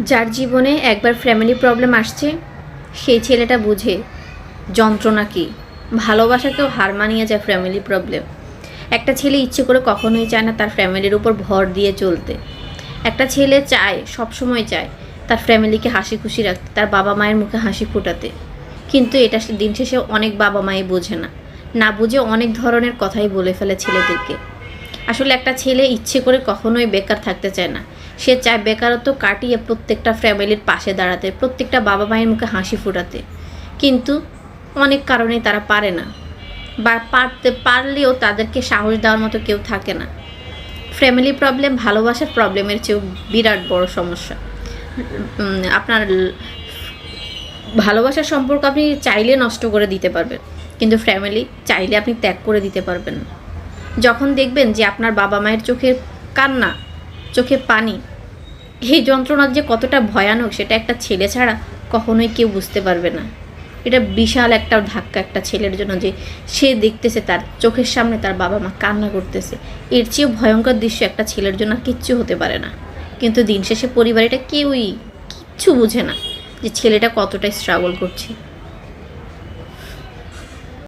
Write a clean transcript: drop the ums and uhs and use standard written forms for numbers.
যার জীবনে একবার ফ্যামিলি প্রবলেম আসছে সেই ছেলেটা বুঝে যন্ত্রণা কী, ভালোবাসাকেও হার মানিয়ে যায় ফ্যামিলি প্রবলেম। একটা ছেলে ইচ্ছে করে কখনোই চায় না তার ফ্যামিলির উপর ভর দিয়ে চলতে। একটা ছেলে চায়, সবসময় চায় তার ফ্যামিলিকে হাসি খুশি রাখতে, তার বাবা মায়ের মুখে হাসি ফোটাতে। কিন্তু এটা দিন শেষে অনেক বাবা মাই বোঝে না, না বুঝে অনেক ধরনের কথাই বলে ফেলে ছেলেদেরকে। আসলে একটা ছেলে ইচ্ছে করে কখনোই বেকার থাকতে চায় না। সে চায় বেকারত্ব কাটিয়ে প্রত্যেকটা ফ্যামিলির পাশে দাঁড়াতে, প্রত্যেকটা বাবা মায়ের মুখে হাসি ফোটাতে। কিন্তু অনেক কারণে তারা পারে না, বা পারতে পারলেও তাদেরকে সাহস দেওয়ার মতো কেউ থাকে না। ফ্যামিলি প্রবলেম ভালোবাসার প্রবলেমের চেয়েও বিরাট বড় সমস্যা। আপনার ভালোবাসার সম্পর্ক আপনি চাইলে নষ্ট করে দিতে পারবেন, কিন্তু ফ্যামিলি চাইলে আপনি ত্যাগ করে দিতে পারবেন না। যখন দেখবেন যে আপনার বাবা মায়ের চোখের কান্না, চোখে পানি, এই যন্ত্রণা যে কতটা ভয়ানক সেটা একটা ছেলে ছাড়া কখনোই কেউ বুঝতে পারবে না। এটা বিশাল একটা ধাক্কা একটা ছেলের জন্য, যে সে দেখতেছে তার চোখের সামনে তার বাবা মা কান্না করতেছে। এর চেয়েও ভয়ঙ্কর দৃশ্য একটা ছেলের জন্য কিচ্ছু হতে পারে না। কিন্তু দিন শেষে পরিবার এটা কিচ্ছু বুঝে না যে ছেলেটা কতটা স্ট্রাগল করছে।